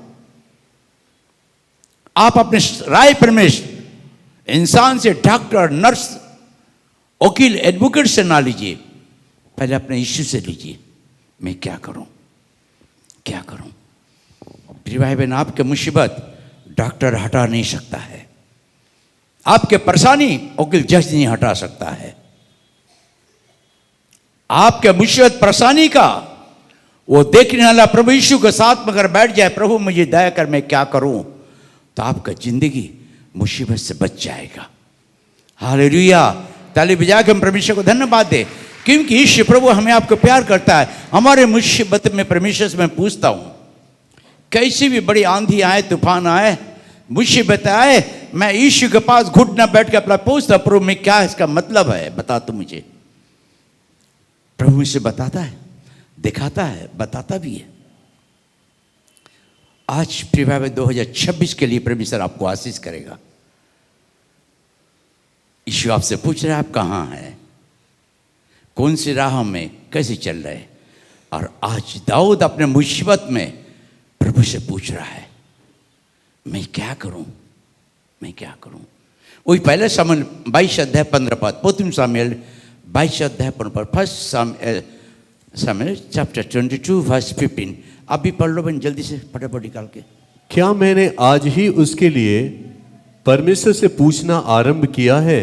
आप अपने राय परमेश्वर इंसान से, डॉक्टर, नर्स, वकील, एडवोकेट से ना लीजिए, पहले अपने यीशु से लीजिए। मैं क्या करूं, क्या करूं। प्रिय भाई बहन, आपके मुसीबत डॉक्टर हटा नहीं सकता है, आपके परेशानी वकील जज नहीं हटा सकता है। आपके मुसीबत परेशानी का वो देखने वाला प्रभु यीशु के साथ में अगर बैठ जाए, प्रभु मुझे दया कर, मैं क्या करूं, तो आपका जिंदगी मुसीबत से बच जाएगा। हालेलुया। ताली बजा के हम परमेश्वर को धन्यवाद दे, क्योंकि यीशु प्रभु हमें आपको प्यार करता है। हमारे मुसीबत में परमेश्वर से मैं पूछता हूं, कैसी भी बड़ी आंधी आए, तूफान आए, मुसीबत आए, मैं यीशु के पास घुटना बैठ के अपना पूछता, प्रभु में क्या इसका मतलब है, बता तू मुझे। प्रभु मुझसे बताता है, दिखाता है, बताता भी है। आज प्रिय भाई 2026 के लिए परमेश्वर आपको आशीष करेगा। यीशु आपसे पूछ रहा है, आप कहाँ हैं, कौन सी राह में कैसे चल रहे। और आज दाऊद अपने मुसीबत में प्रभु से पूछ रहा है, मैं क्या करूं, मैं क्या करूं। वही पहले सामुएल 22 अध्याय 15 पद, प्रथम सामुएल 22 अध्याय 15 पद, फर्स्ट सामुएल चैप्टर 22 वर्स 15। आप भी पढ़ लो बन, जल्दी से फटाफट निकाल के। क्या मैंने आज ही उसके लिए परमेश्वर से पूछना आरंभ किया है?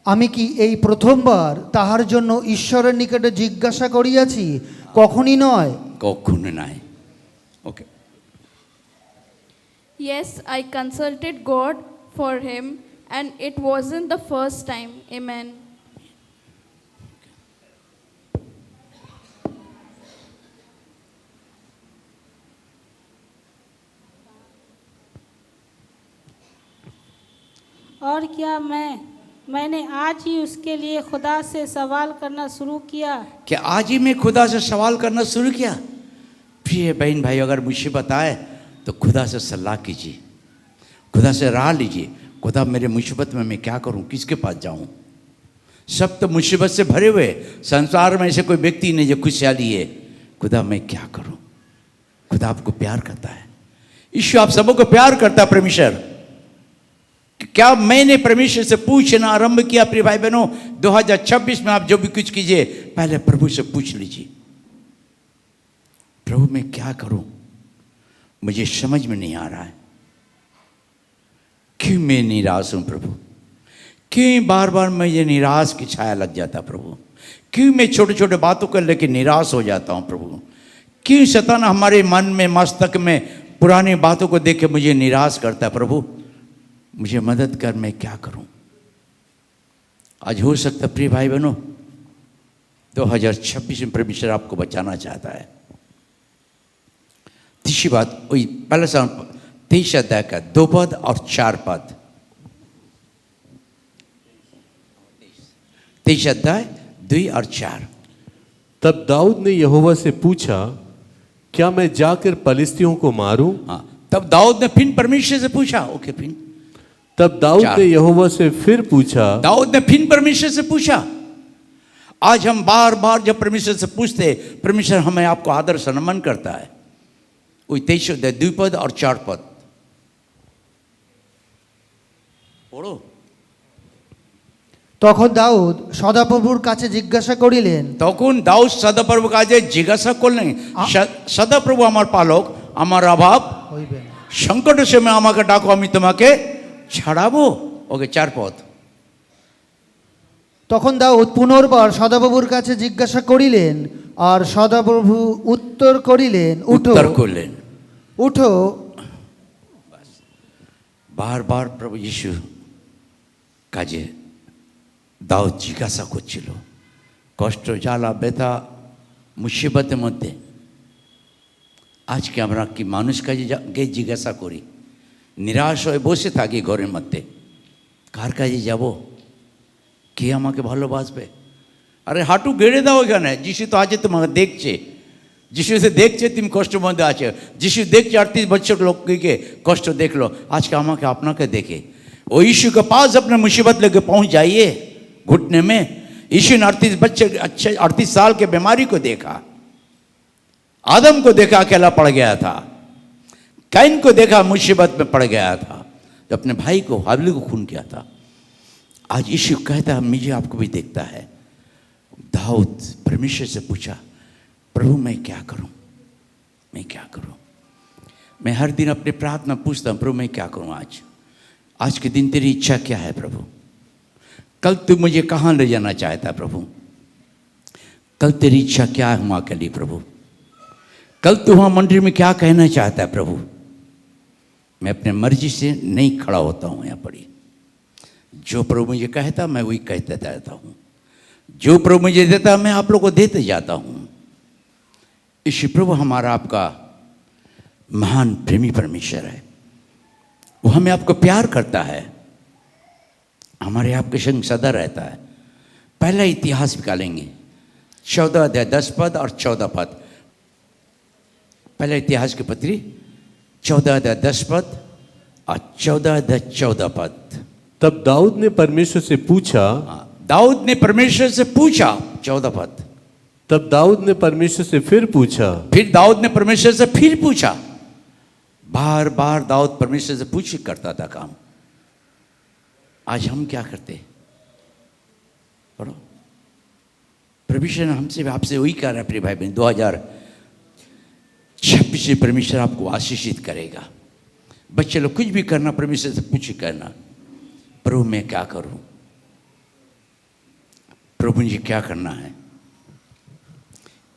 আমি কি এই প্রথমবার তাহার জন্য ঈশ্বরের নিকটে জিজ্ঞাসা করিয়াছি? কখনই নয়। কখনো নাই। ওকে। Yes, I consulted God for him, and it wasn't the first time. Amen. और क्या मैंने आज ही उसके लिए खुदा से सवाल करना शुरू किया? क्या आज ही मैं खुदा से सवाल करना शुरू किया? प्रिय बहन भाई, अगर मुसीबत आए तो खुदा से सलाह कीजिए, खुदा से राह लीजिए। खुदा मेरे मुसीबत में मैं क्या करूं, किसके पास जाऊं। सब तो मुसीबत से भरे हुए, संसार में ऐसे कोई व्यक्ति नहीं जो खुशहाली है। खुदा मैं क्या करूं। खुदा आपको प्यार करता है, ईश्वर आप सबों को प्यार करता है। परमेश्वर, क्या मैंने परमेश्वर से पूछना आरंभ किया? प्रिय भाई बहनों, 2026 में आप जो भी कुछ कीजिए, पहले प्रभु से पूछ लीजिए, प्रभु मैं क्या करूं, मुझे समझ में नहीं आ रहा है। क्यों मैं निराश हूं प्रभु, क्यों बार बार मुझे निराश की छाया लग जाता प्रभु, क्यों मैं छोटे छोटे बातों को लेकर निराश हो जाता हूं प्रभु, क्यों शैतान हमारे मन में, मस्तक में पुरानी बातों को देख के मुझे निराश करता है। प्रभु मुझे मदद कर, मैं क्या करूं। आज हो सकता प्रिय भाई बहनों 2026 में परमेश्वर आपको बचाना चाहता है। तीसरी बात, वही पहले 23 अध्याय का 2 पद और 4 पद। 23 अध्याय 2 और 4। तब दाऊद ने यहोवा से पूछा, क्या मैं जाकर पलिस्तियों को मारूं? हाँ, तब दाऊद ने फिर परमेश्वर से पूछा। ओके, फिर तब दाऊद ने यहोवा से फिर पूछा, दाऊद ने फिर परमेश्वर से पूछा। आज हम बार बार जब परमेश्वर से पूछते, परमेश्वर हमें आपको आदर सम्मान करता है। वही 23 अध्याय 2 पद और 4 पद पढ़ो। তখন দাউদ সদাপ্রভুর কাছে জিজ্ঞাসা করিলেন, তখন দাউদ সদাপ্রভু কাছে জিজ্ঞাসা করলেন, সদাপ্রভু আমার পালক, আমার অভাব হইবে না। সংকটের সময় আমাকে ডাকো, আমি তোমাকে ছাড়াবো। ওকে, 4 পদ। তখন দাউদ পুনর্বার সদাপ্রভুর কাছে জিজ্ঞাসা করিলেন, আর সদাপ্রভু উত্তর করিলেন, উঠো উত্তর করলেন। উঠো। বারবার প্রভু যিশু কাজে দাউদ জিজ্ঞাসা করছিল, কষ্ট, জ্বালা, ব্যথা, মুসিবতের মধ্যে। আজকে আমরা কি মানুষ কাজে গিয়ে জিজ্ঞাসা করি? নিরাশ হয়ে বসে থাকি ঘরের মধ্যে, কার কাজে যাব? কে আমাকে ভালোবাসবে? আরে হাঁটু গেড়ে দাও এখানে, যিশু তো আছে, তোমাকে দেখছে। যিশু সে দেখছে তুমি কষ্টের মধ্যে আছে। যিশু দেখছে 38 বছর লোককে कष्ट देख लो। आज का আমাকে আপনাকে देखे, वो यीशु के पास अपने मुसीबत लेके पहुंच जाइए। घुटने में यीशु ने 38 साल के बीमारी को देखा, आदम को देखा अकेला पड़ गया था, कैन को देखा मुसीबत में पड़ गया था, जो अपने भाई को हाबिल को खून किया था। आज यीशु कहता है मुझे आपको भी देखता है। दाऊद परमेश्वर से पूछा, प्रभु मैं क्या करूं, मैं क्या करूं? मैं हर दिन अपने प्रार्थना पूछता हूं, प्रभु मैं क्या करूं? आज के दिन तेरी इच्छा क्या है प्रभु? कल तू मुझे कहाँ ले जाना चाहता है प्रभु? कल तेरी इच्छा क्या है वहाँ के लिए प्रभु? कल तू वहाँ मंदिर में क्या कहना चाहता है प्रभु? मैं अपने मर्जी से नहीं खड़ा होता हूँ यहाँ पर। जो प्रभु मुझे कहता मैं वही कहते जाता हूँ, जो प्रभु मुझे देता मैं आप लोग को देते जाता हूँ। ईश्वर प्रभु हमारा आपका महान प्रेमी परमेश्वर है। वो हमें आपको प्यार करता है, हमारे आपके संग सदा रहता है। पहला इतिहास निकालेंगे, 14 अध्याय 10 पद और 14 पद। पहला इतिहास की पत्री 14 अध्याय 10 पद और 14 अध्याय 14 पद। तब दाऊद ने परमेश्वर से पूछा, दाऊद ने परमेश्वर से पूछा, 14 पद। तब दाऊद ने परमेश्वर से फिर पूछा, फिर दाऊद ने परमेश्वर से फिर पूछा। बार बार दाऊद परमेश्वर से पूछ करता था काम। आज हम क्या करते? पढ़ो, परमेश्वर हमसे आपसे वही कह रहा है प्रिय भाई बहन, 2026 से परमेश्वर आपको आशीषित करेगा। बच्चे लोग कुछ भी करना परमेश्वर से पूछ करना, प्रभु मैं क्या करूं, प्रभु मुझे क्या करना है,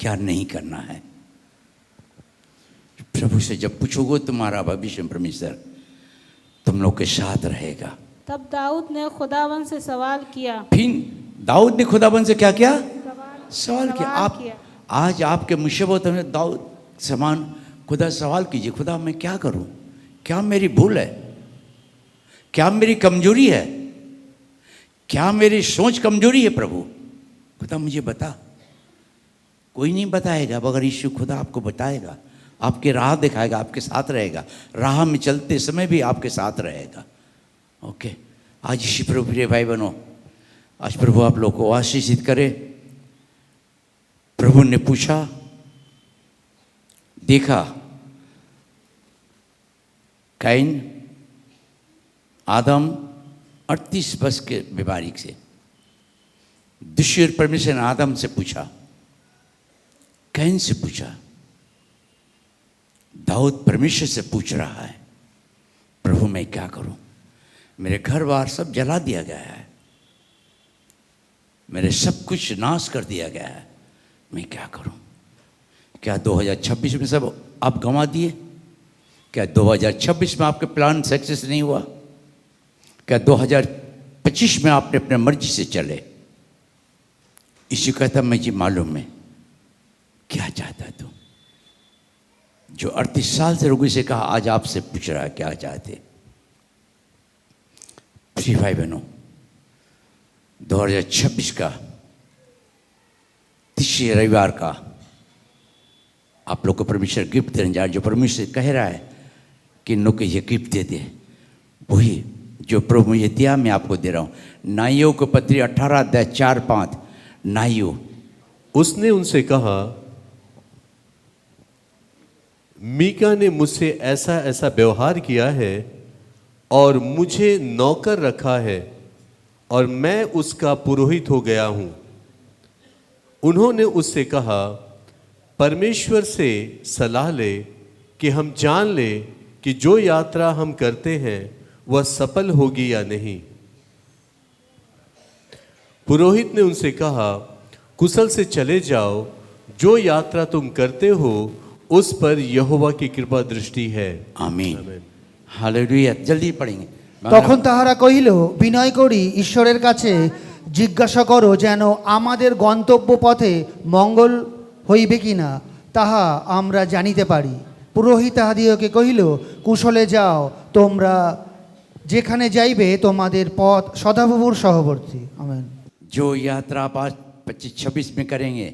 क्या नहीं करना है। प्रभु से जब पूछोगे तुम्हारा भविष्य परमेश्वर तुम लोग के साथ रहेगा। तब दाऊद ने खुदावन से सवाल किया। फिर दाऊद ने खुदावन से क्या किया? सवाल किया। आप किया। आज आपके मुसीबत में दाऊद समान खुदा सवाल कीजिए, खुदा मैं क्या करूं? क्या मेरी भूल है? क्या मेरी कमजोरी है? क्या मेरी सोच कमजोरी है? प्रभु खुदा मुझे बता। कोई नहीं बताएगा मगर यीशु खुदा आपको बताएगा, आपके राह दिखाएगा, आपके साथ रहेगा, राह में चलते समय भी आपके साथ रहेगा। ओके, आज यीशु प्रभु प्रिय भाई बहनों, आज प्रभु आप लोग को आशीषित करे। प्रभु ने पूछा, देखा कैन, आदम 38 वर्ष के बीमारी से। दूसरे परमेश्वर ने आदम से पूछा, कैन से पूछा। दाऊद परमेश्वर से पूछ रहा है, प्रभु मैं क्या करूं? मेरे घर बार सब जला दिया गया है, मेरे सब कुछ नाश कर दिया गया है, मैं क्या करूं? क्या 2026 में सब आप गंवा दिए? क्या 2026 में आपके प्लान सक्सेस नहीं हुआ? क्या 2025 में आपने अपने मर्जी से चले? इसी कहता मैं जी मालूम है क्या चाहता है तू। जो 38 साल से रोगी से कहा, आज आपसे पूछ रहा है क्या चाहते। प्रिय भाई बहनों, 2026 का तीसरे रविवार का आप लोग को परमेश्वर गिफ्ट देने जा रहे। जो परमेश्वर कह रहा है कि इन लोग को ये गिफ्ट दे दे, वही जो प्रभु मुझे दिया मैं आपको दे रहा हूँ। नाइयों को पत्री 18 अध्याय 4-5। नाइयों, उसने उनसे कहा, मीका ने मुझसे ऐसा ऐसा व्यवहार किया है और मुझे नौकर रखा है और मैं उसका पुरोहित हो गया हूं। उन्होंने उससे कहा, परमेश्वर से सलाह ले कि हम जान ले कि जो यात्रा हम करते हैं वह सफल होगी या नहीं। पुरोहित ने उनसे कहा, कुशल से चले जाओ, जो यात्रा तुम करते हो उस पर यहोवा की कृपा दृष्टि है। आमीन। हालेलुया। जल्दी पढ़ेंगे। তখন তাহারা কহিল, বিনয় করি ঈশ্বরের কাছে জিজ্ঞাসা করো যেন আমাদের গন্তব্য পথে মঙ্গল হইবে কিনা, তাহা আমরা জানিতে পারি। পুরোহিত তাহাদিওকে কহিল, কুশলে যাও, তোমরা যেখানে যাইবে তোমাদের পথ সদাপ্রভুর সহবর্তী। আমেন। जो यात्रा आप आज 25-26 में करेंगे,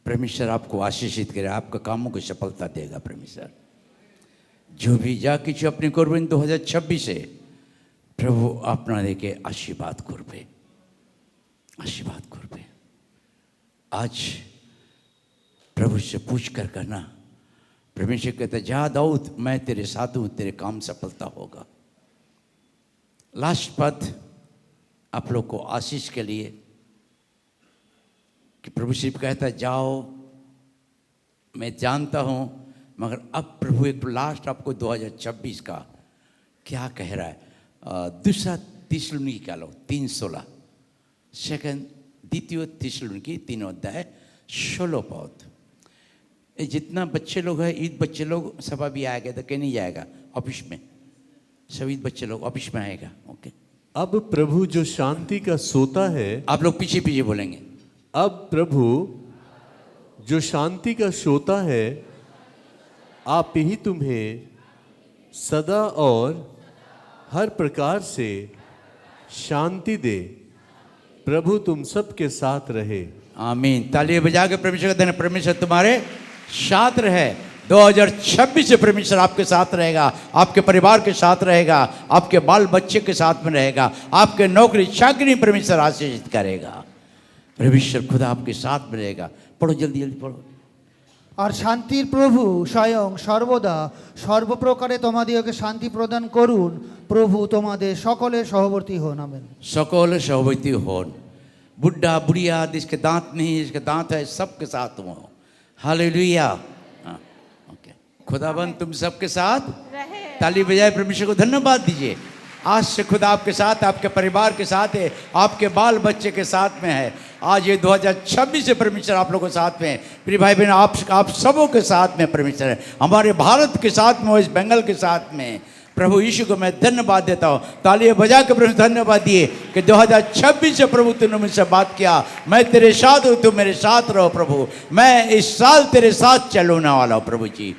परमेश्वर आपको आशीषित करे, आपका कामों को सफलता देगा परमेश्वर। जो भी যা কিছু আপনি করবেন 2026-এ, প্রভু আপনাদেরকে আশীর্বাদ করবে, आशीर्वाद করবে। आज प्रभु से पूछ कर करना। परमेश्वर कहता, जा दाऊद, मैं तेरे साथ हूँ, तेरे काम सफलता होगा। लास्ट पद आप लोग को आशीष के लिए कि प्रभु सिर्फ कहता, जाओ, मैं जानता हूँ, मगर अब प्रभु एक लास्ट आपको 2026 का क्या कह रहा है। दूसरा थिस्सलुनीकी का लो 3:16, सेकंड द्वितीय थिस्सलुनीकी 3:16 पद। जितना बच्चे लोग हैं, ईद बच्चे लोग सब अभी आएगा, तो कहीं नहीं जाएगा ऑफिस में, सभी बच्चे लोग ऑफिस में आएगा। ओके। अब प्रभु जो शांति का सोता है, आप लोग पीछे पीछे बोलेंगे। अब प्रभु जो शांति का सोता है, आप ही तुम्हें सदा और हर प्रकार से शांति दे। प्रभु तुम सबके साथ रहे। आमीन। तालियां बजा के परमेश्वर का धन्यवाद। परमेश्वर तुम्हारे साथ रहे। 2026 से परमेश्वर आपके साथ रहेगा, आपके परिवार के साथ रहेगा, आपके बाल बच्चे के साथ में रहेगा, आपके नौकरी चाकरी परमेश्वर आशीषित करेगा। परमेश्वर खुदा आपके साथ में रहेगा। पढ़ो, जल्दी जल्दी पढ़ो। আর শান্তির প্রভু স্বয়ং সর্বদা সর্বপ্রকারে তোমাদিওকে শান্তি প্রদান করুন। প্রভু তোমাদের সকলের সহবর্তী হন। আমেন। सकल सहवर्ती हो। बुढ़ा बुढ़िया जिसके दांत नहीं, जिसके दांत है, सबके साथ तुम हो। हालेलुया। हाँ, ओके। खुदाबंद तुम सबके साथ रहे। ताली बजाए परमेश्वर को धन्यवाद दीजिए। आज से खुदा आपके साथ, आपके परिवार के साथ है, आपके बाल बच्चे के साथ में है। आज ये 2026 से परमेश्वर आप लोगों के साथ में है। प्रिय भाई बहन, आप सबों के साथ में परमेश्वर है। हमारे भारत के साथ में, इस बंगाल के साथ में। प्रभु यीशु को मैं धन्यवाद देता हूँ। तालियां बजा के प्रभु धन्यवाद दिए कि 2026 से प्रभु तूने मुझसे बात किया, मैं तेरे साथ हूँ, तू मेरे साथ रहो प्रभु। मैं इस साल तेरे साथ चलने वाला हूँ प्रभु जी।